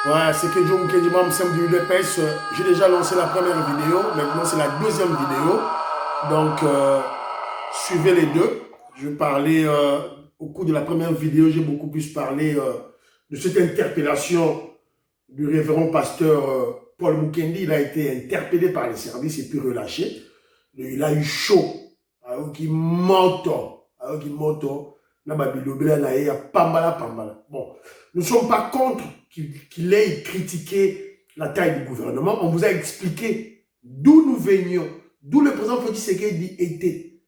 Ouais, c'est que Joe Mkedjima Msem du UDPS. J'ai déjà lancé la première vidéo. Maintenant, c'est la deuxième vidéo. Donc, suivez les deux. Je vais parler, au cours de la première vidéo, j'ai beaucoup plus parlé de cette interpellation du révérend pasteur Paul Mukendi. Il a été interpellé par les services et puis relâché. Il a eu chaud. Alors qu'il moto. Alors qu'il moto. Pambala, pambala. Bon, nous ne sommes pas contre qu'il ait critiqué la taille du gouvernement. On vous a expliqué d'où nous venions, d'où le président Félix Tshisekedi était.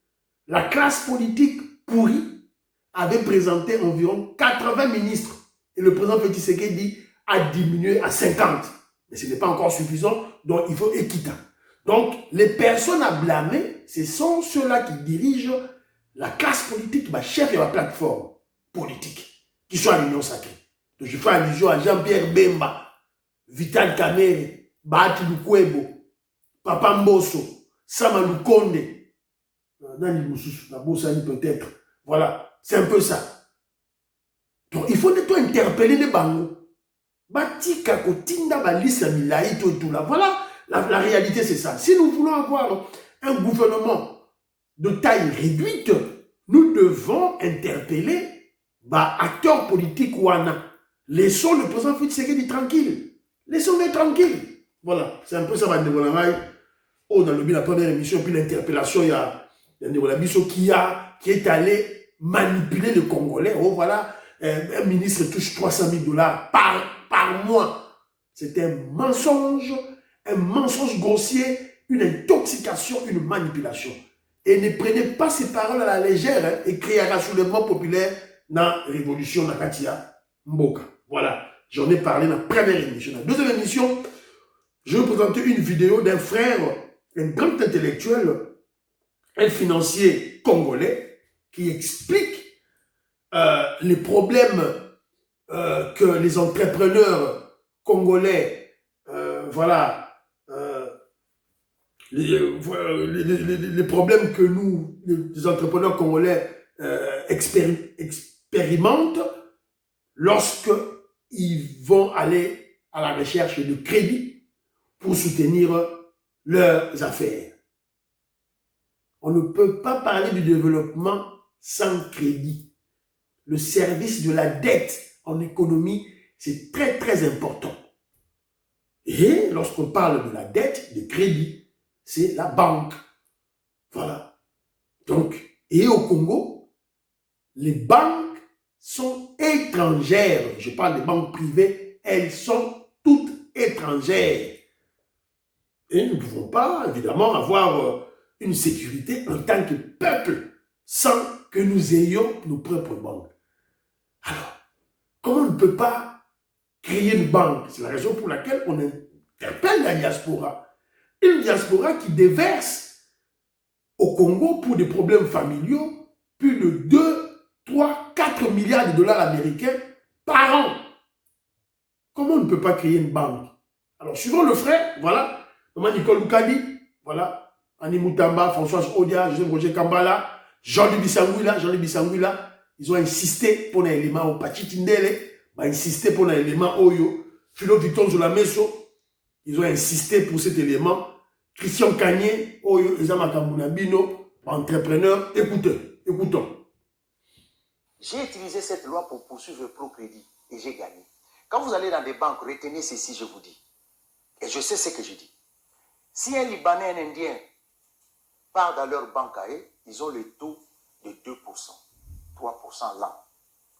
La classe politique pourrie avait présenté environ 80 ministres et le président Félix Tshisekedi a diminué à 50. Mais ce n'est pas encore suffisant, donc il faut équitable. Donc, les personnes à blâmer, ce sont ceux-là qui dirigent la classe politique, ma chef et ma plateforme politique, qui sont à l'Union sacrée. Donc, je fais allusion à Jean-Pierre Bemba, Vital Kamerhe, Bahati Lukwebo, Papa Mbosso, Sama Lukonde, Nani Moussous, peut-être. Voilà, c'est un peu ça. Donc, il faut interpeller les bangos. Batika kotinda balisa milai tout là. Voilà, la réalité c'est ça. Si nous voulons avoir un gouvernement de taille réduite, nous devons interpeller acteurs politiques ouana. Laissons le président Félix Tshisekedi tranquille. Laissons-le tranquille. Voilà, c'est un peu ça, oh, dans la première émission, puis l'interpellation, il y a Ndebola-Bisso qui est allé manipuler le Congolais. Oh, voilà, un ministre touche 300 000 $ par mois. C'est un mensonge grossier, une intoxication, une manipulation. Et ne prenez pas ces paroles à la légère, hein, et créez un soulèvement populaire dans la révolution Nakatia Mboka. Voilà, j'en ai parlé dans la première émission. Dans la deuxième émission, je vais vous présenter une vidéo d'un frère, un grand intellectuel, un financier congolais, qui explique les problèmes que les entrepreneurs congolais, voilà, les problèmes que nous, les entrepreneurs congolais, expérimentent lorsqu'ils vont aller à la recherche de crédit pour soutenir leurs affaires. On ne peut pas parler du développement sans crédit. Le service de la dette en économie, c'est très, très important. Et lorsqu'on parle de la dette, de crédit, c'est la banque. Voilà. Donc, et au Congo, les banques sont étrangères. Je parle des banques privées, elles sont toutes étrangères. Et nous ne pouvons pas, évidemment, avoir une sécurité en tant que peuple sans que nous ayons nos propres banques. Alors, comment on ne peut pas créer une banque? C'est la raison pour laquelle on interpelle la diaspora. Une diaspora qui déverse au Congo pour des problèmes familiaux plus de 2, 3, 4 milliards de dollars américains par an. Comment on ne peut pas créer une banque? Alors, suivant le frère, voilà, Maman Nicole Loukadi, voilà, Annie Moutamba, Françoise Odia, Joseph Roger Kambala, Jean-Louis Bissangouila, ils ont insisté pour un élément au Pachitindele, insisté pour un élément Oyo, Philo Victor Zolameso, ils ont insisté pour cet élément. Christian Kanye, Oyo, Ezama Kambunabino, entrepreneur, écoutons. J'ai utilisé cette loi pour poursuivre le pro-crédit et j'ai gagné. Quand vous allez dans des banques, retenez ceci, je vous dis. Et je sais ce que je dis. Si un Libanais, un Indien part dans leur banque à eux, ils ont le taux de 2%, 3% l'an.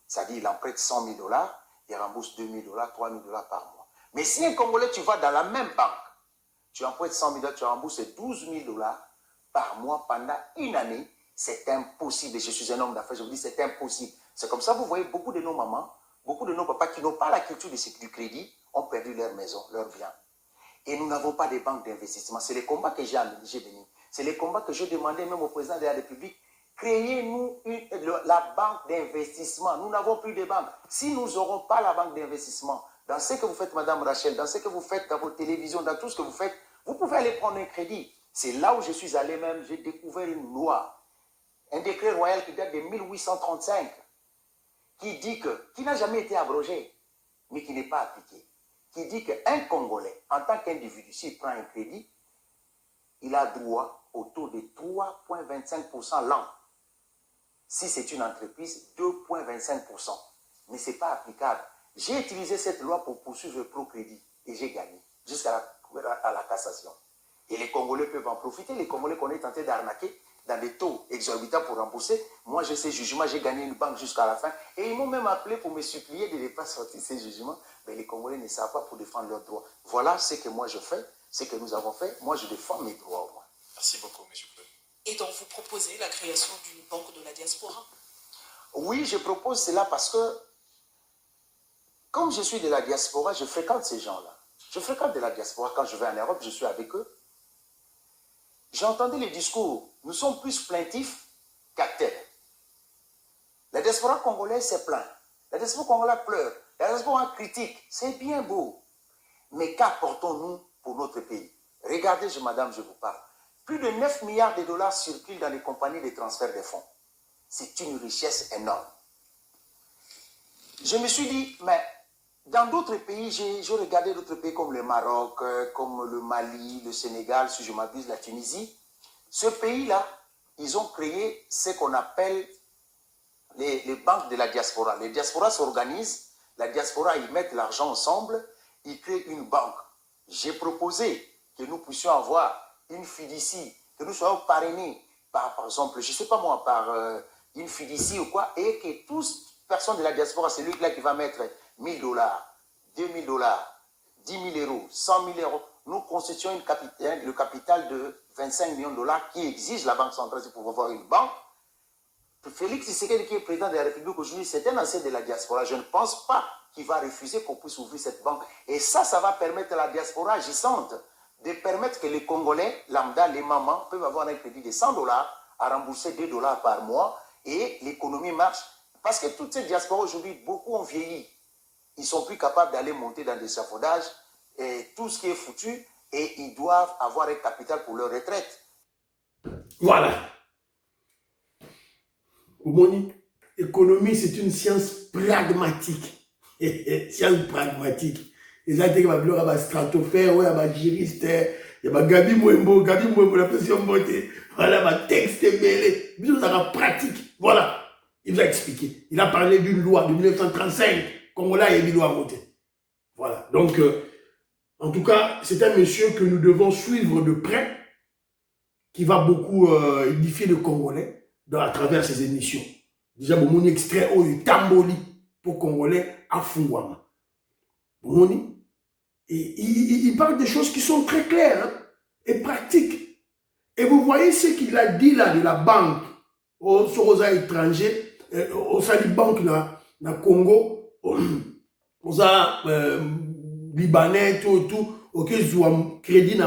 C'est-à-dire, il en prête 100 000 $, il rembourse 2 000 $, 3 000 $ par mois. Mais si un Congolais, tu vas dans la même banque, tu empruntes 100 000 $, tu rembourses 12 000 $ par mois pendant une année, c'est impossible. Et je suis un homme d'affaires, je vous dis, c'est impossible. C'est comme ça, vous voyez, beaucoup de nos mamans, beaucoup de nos papas qui n'ont pas la culture du crédit ont perdu leur maison, leur bien. Et nous n'avons pas de banques d'investissement. C'est les combats que j'ai mené. C'est les combats que je demandais même au président de la République. Créez-nous la banque d'investissement. Nous n'avons plus de banque. Si nous n'aurons pas la banque d'investissement, dans ce que vous faites, Madame Rachel, dans ce que vous faites dans votre télévision, dans tout ce que vous faites, vous pouvez aller prendre un crédit. C'est là où je suis allé même, j'ai découvert une loi, un décret royal qui date de 1835, qui dit que, qui n'a jamais été abrogé, mais qui n'est pas appliqué. qui dit qu'un Congolais, en tant qu'individu, s'il prend un crédit, il a droit au taux de 3,25% l'an. Si c'est une entreprise, 2,25%. Mais ce n'est pas applicable. J'ai utilisé cette loi pour poursuivre le pro-crédit et j'ai gagné jusqu'à la cassation. Et les Congolais peuvent en profiter. Les Congolais qu'on est tenté d'arnaquer dans des taux exorbitants pour rembourser. Moi, j'ai ces jugements, j'ai gagné une banque jusqu'à la fin. Et ils m'ont même appelé pour me supplier de ne pas sortir ces jugements. Mais les Congolais ne savent pas pour défendre leurs droits. Voilà ce que moi je fais, ce que nous avons fait. Moi, je défends mes droits au moins. Merci beaucoup, M. Claude. Et donc, vous proposez la création d'une banque de la diaspora? Oui, je propose cela parce que, comme je suis de la diaspora, je fréquente ces gens-là. Je fréquente de la diaspora. Quand je vais en Europe, je suis avec eux. J'ai entendu les discours. Nous sommes plus plaintifs qu'acteurs. La diaspora congolaise s'est plainte. La diaspora congolaise pleure. La diaspora critique. C'est bien beau. Mais qu'apportons-nous pour notre pays? Regardez, madame, je vous parle. Plus de 9 milliards de dollars circulent dans les compagnies de transfert des fonds. C'est une richesse énorme. Je me suis dit, mais dans d'autres pays, j'ai regardé d'autres pays comme le Maroc, comme le Mali, le Sénégal, si je m'abuse, la Tunisie. Ce pays-là, ils ont créé ce qu'on appelle les banques de la diaspora. Les diasporas s'organisent, la diaspora, ils mettent l'argent ensemble, ils créent une banque. J'ai proposé que nous puissions avoir une fiducie, que nous soyons parrainés par exemple, je ne sais pas moi, par une fiducie ou quoi, et que tous, personne de la diaspora, c'est lui-là qui va mettre 1 000 $, 2 000 $, 10 000 €, 100 000 €. Nous constituons le capital de 25 millions de dollars qui exige la Banque centrale pour avoir une banque. Félix Tshisekedi, qui est président de la République aujourd'hui, c'est un ancien de la diaspora. Je ne pense pas qu'il va refuser qu'on puisse ouvrir cette banque. Et ça va permettre à la diaspora agissante de permettre que les Congolais, lambda, les mamans, peuvent avoir un crédit de 100 $ à rembourser 2 $ par mois et l'économie marche. Parce que toutes ces diasporas aujourd'hui, beaucoup ont vieilli. Ils ne sont plus capables d'aller monter dans des échafaudages et tout ce qui est foutu et ils doivent avoir un capital pour leur retraite. Voilà. Oumoni, économie, c'est une science pragmatique. Science pragmatique. Les gens qui ont des stratosphère, des juristes, il y a Gabi Mwembo, la pression montée. Voilà, des textes mêlés. Mais ça va pratique. Voilà. Il vous a expliqué. Il a parlé d'une loi de 1935. Congolais a une loi à voter. Voilà. Donc, en tout cas, c'est un monsieur que nous devons suivre de près, qui va beaucoup édifier le Congolais à travers ses émissions. Déjà, mon extrait au Tamboli pour Congolais à Fungwama. Et il parle des choses qui sont très claires, hein, et pratiques. Et vous voyez ce qu'il a dit là de la banque aux étrangers, aux banques na Congo, aux Libanais, tout, ok, crédit,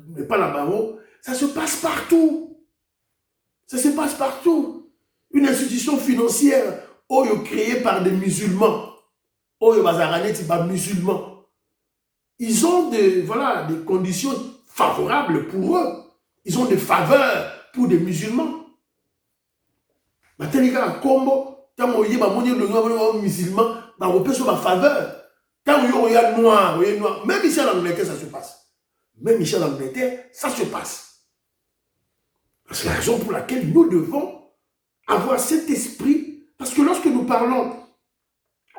mais pas la banque. Ça se passe partout. Ça se passe partout. Une institution financière, créée par des musulmans, musulmans. Ils ont des conditions favorables pour eux. Ils ont des faveurs pour des musulmans. Maintenant, à Combo, quand on y a musulman, on peut sur ma faveur. Quand on y a noir, même ici en Angleterre, ça se passe. Même ici en Angleterre, ça se passe. C'est la raison pour laquelle nous devons avoir cet esprit. Parce que lorsque nous parlons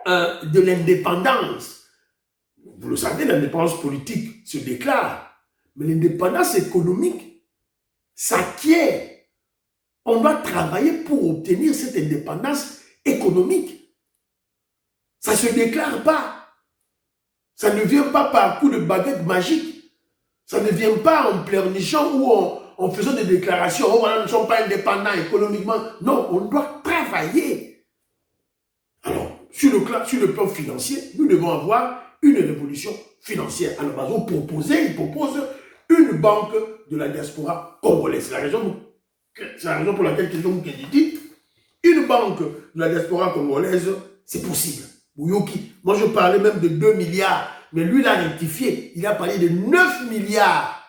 de l'indépendance, vous le savez, l'indépendance politique se déclare, mais l'indépendance économique s'acquiert. On doit travailler pour obtenir cette indépendance économique. Ça ne se déclare pas. Ça ne vient pas par coup de baguette magique. Ça ne vient pas en pleurnichant ou en faisant des déclarations. Oh voilà, nous ne sommes pas indépendants économiquement. Non, on doit travailler. Alors, sur le plan financier, nous devons avoir une révolution financière. Alors, Bazo il propose une banque de la diaspora congolaise. C'est la raison pour laquelle il dit une banque de la diaspora congolaise, c'est possible. Bouyoki, moi je parlais même de 2 milliards, mais lui il a rectifié. Il a parlé de 9 milliards.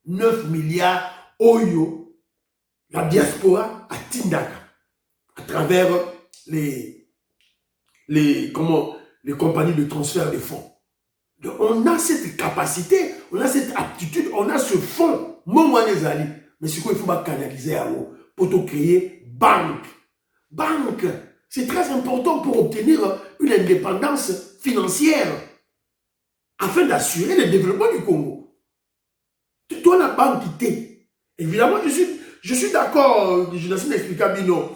9 milliards, Oyo, la diaspora à Tindaka, à travers les compagnies de transfert des fonds. Donc, on a cette capacité, on a cette aptitude, on a ce fond. Moi, les amis, mais c'est quoi il faut canaliser pour te créer banque. Banque, c'est très important pour obtenir une indépendance financière afin d'assurer le développement du Congo. Tu dois la banque quitter. Évidemment, je suis d'accord, je n'ai expliqué Bino.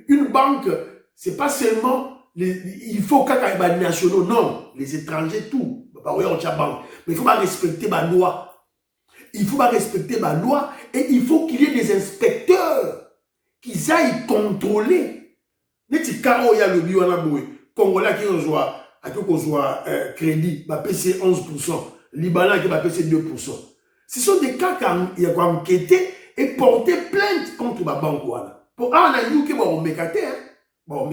Une banque, c'est pas seulement, il faut qu'il y ait des nationaux, non, les étrangers, tout. Mais il faut pas respecter ma loi. Il faut pas respecter ma loi et il faut qu'il y ait des inspecteurs qui aillent contrôler. N'est-ce pas qu'il y a le bio à la bouée, Congolais qui reçoit crédit, va payer 11%, Libanais qui va payer 2%. Ce sont des cas qui ont enquêté et porté plainte contre la banque. Pour on a eu qui vont mécater, vont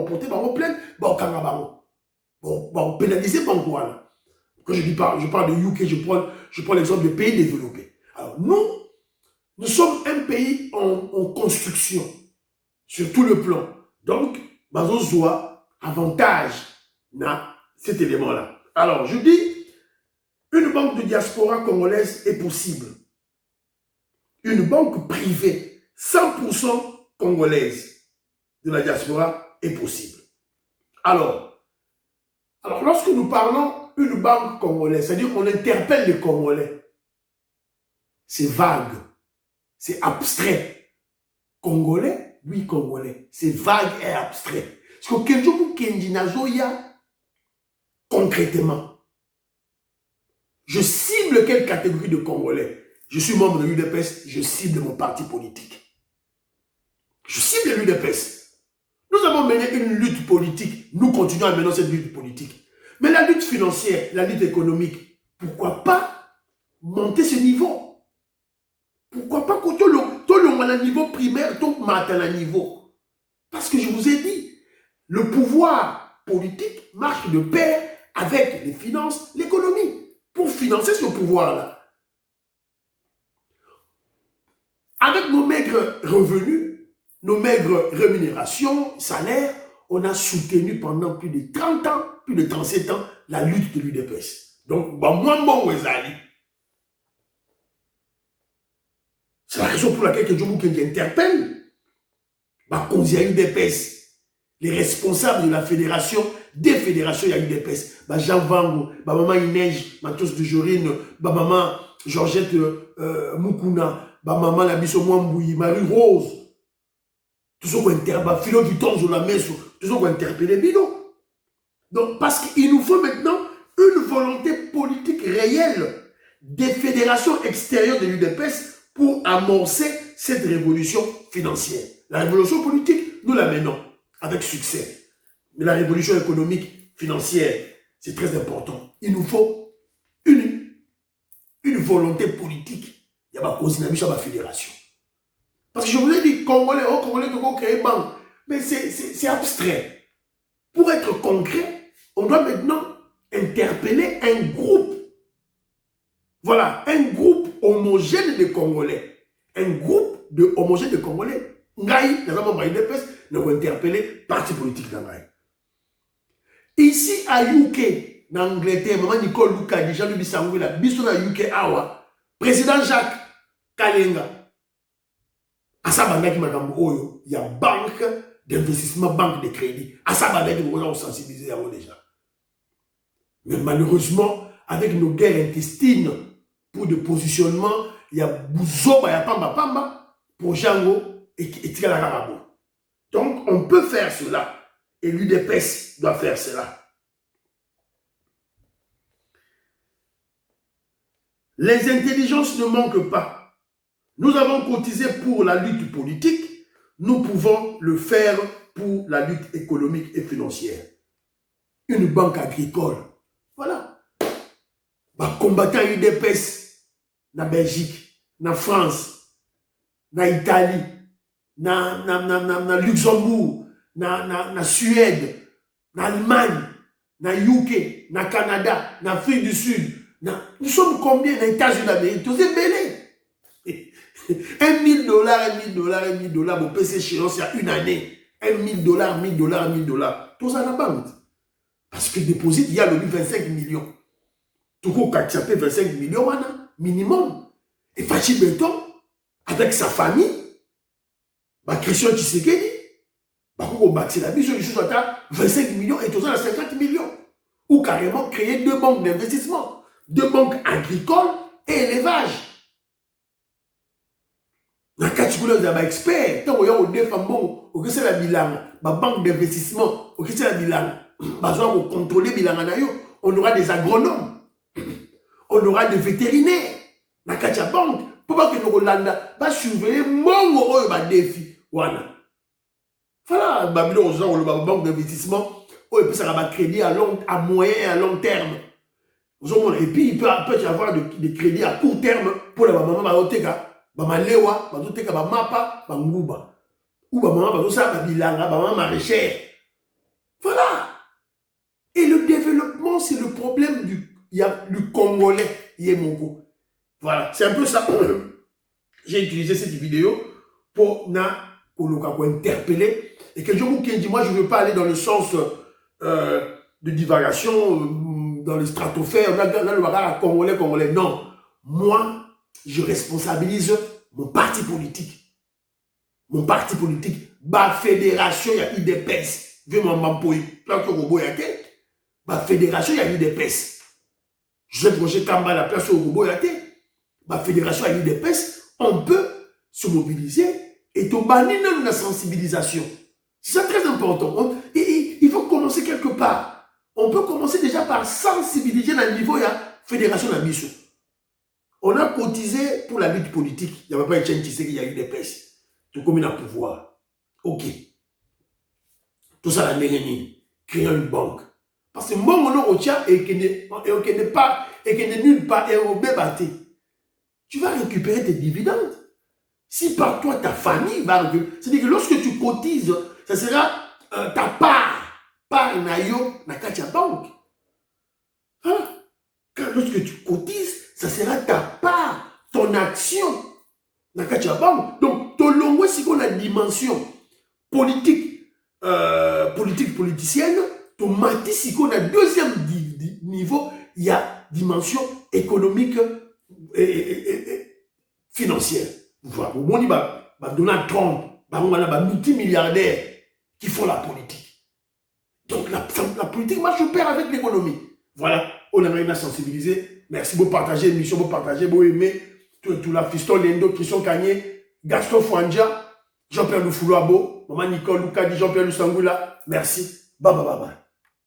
porter plainte, vont pénaliser la banque. Quand je parle de UK, je prends l'exemple des pays développés. Alors nous sommes un pays en construction, sur tout le plan. Donc, nous avons avantage dans cet élément-là. Alors, je dis, une banque de diaspora congolaise est possible. Une banque privée, 100% congolaise de la diaspora est possible. Alors, lorsque nous parlons une banque congolaise, c'est-à-dire qu'on interpelle les Congolais, c'est vague, c'est abstrait. Congolais, oui, Congolais, c'est vague et abstrait. Parce que concrètement, je cible quelle catégorie de Congolais? Je suis membre de l'UDPS, je cible mon parti politique. Je cible l'UDPS. Nous avons mené une lutte politique, nous continuons à mener cette lutte politique. Mais la lutte financière, la lutte économique, pourquoi pas monter ce niveau? Pourquoi pas que tout le niveau primaire, tout le niveau? Parce que je vous ai dit, le pouvoir politique marche de pair avec les finances, l'économie, pour financer ce pouvoir-là. Avec nos maigres revenus, nos maigres rémunérations, salaires, on a soutenu pendant plus de 30 ans, plus de 37 ans, la lutte de l'UDPS. Donc, c'est la raison pour laquelle je interpelle les responsables de la fédération, des fédérations, il y a l'UDPS. Jean Vango, Maman Inej, Matos de Jorine, Maman Georgette Mukuna, Maman Labiso Mwambouyi, Marie Rose. Tout ce qu'on interpelle, Philo du temps sur la messe, tout ce qu'on interpelle, Bino. Donc, parce qu'il nous faut maintenant une volonté politique réelle des fédérations extérieures de l'UDPS pour amorcer cette révolution financière. La révolution politique, nous la menons avec succès. Mais la révolution économique, financière, c'est très important. Il nous faut une volonté politique. Il y a pas cause de la fédération. Parce que je vous l'ai dit, Congolais, qui créer une banque. Mais c'est abstrait. Pour être concret, on doit maintenant interpeller un groupe. Voilà, un groupe homogène de Congolais. Un groupe homogène de Congolais. Ngaï, nous avons interpellé parti politique d'Angaï. Ici à UK, en Angleterre, maman Nicole Luka, déjà le bisangou, la biso na UK awa, président Jacques Kalenga. À sa bande qui m'a dit, il y a banque d'investissement, banque de crédit. À sa bande qui m'a sensibilisé déjà. Mais malheureusement, avec nos guerres intestines pour de positionnement, il y a Bouzoba, il y a Pamba, pour Django et Tialarabo. Donc, on peut faire cela. Et l'UDPS doit faire cela. Les intelligences ne manquent pas. Nous avons cotisé pour la lutte politique. Nous pouvons le faire pour la lutte économique et financière. Une banque agricole. Voilà. Combattant UDPS na Belgique, na France, na Italie, na Luxembourg, na Suède, na Allemagne, na UK, na Canada, na Afrique du Sud. Nous sommes combien dans les États-Unis d'Amérique? Tous ces belés. $1 000, $1 000, mon PC chez il y a une année. $1 000, $1 000. Tout ça à la banque. Parce que déposit, il y a le 25 millions. Tout le monde 25 millions, minimum. Et Fachi Béton, avec sa famille, Christian Tshisekedi, c'est la mission du 25 millions et tout ça à 50 millions. Ou carrément créer 2 banques d'investissement, 2 banques agricoles et élevage. Dans le cas de l'expert, quand on a des femmes, on a la bilan, la banque d'investissement, on a la bilan, on contrôler le bilan, on aura des agronomes, on aura des vétérinaires. Dans le cas de la banque, pour pas que nous va surveiller mon défi. Voilà. Voilà, Babylone, on a une banque d'investissement, et puis ça va crédit à moyen et à long terme. Et puis il peut y avoir des crédits à court terme pour la maman Baoteka, Bamalewa, Batoteka, Bamapa, Banguba. Ou Bamama Batosa, Babilanga, Bamama maraîchère. Voilà. Et le développement, c'est le problème du Congolais, Yemongo. Voilà, c'est un peu ça. J'ai utilisé cette vidéo pour interpeller. Et que moi, je ne veux pas aller dans le sens de divagation, dans les stratosphères, dans le regard congolais. Non. Moi, je responsabilise mon parti politique. Mon parti politique. Ma fédération, il y a eu des PES. Ma fédération, il y a eu des PES. Je sais projet Kamba, la place au Roboyate. Ma fédération, il y a eu des PES. On peut se mobiliser et tout bannir la sensibilisation. C'est très important. Il faut commencer quelque part. On peut commencer déjà par sensibiliser dans le niveau de la fédération de la mission. On a cotisé pour la lutte politique. Il n'y avait pas une qui il y a eu des PES. Tout comme il a pouvoir. Ok. Tout ça, la nérénie. Créer une banque. Parce que moi, mon nom retient et qui n'est pas, et qui n'est nulle part, et au bébaté. Tu vas récupérer tes dividendes. Si par toi, ta famille va récupérer. C'est-à-dire que lorsque tu cotises, ça sera ta part nayo na katia banque. Hein? Lorsque tu cotises, ça sera ta part, ton action na katia banque. Donc, ton longue, si on a une dimension politique, politicienne, ton mati, si on a deuxième niveau, il y a dimension économique et financière. Voilà. Au monde, Donald Trump, multimilliardaires qui font la politique. Donc la politique marche au pair avec l'économie. Voilà, on aimerait bien sensibiliser. Merci beaucoup partager l'émission, beaucoup partager, beaucoup aimer. Tout la fiston, Lendo, Christian Kanye, Gaston Fouandja, Jean-Pierre Loufoulouabo, Maman Nicole Loukadi, Jean-Pierre Lusangula. Merci. Bye bye bye bye.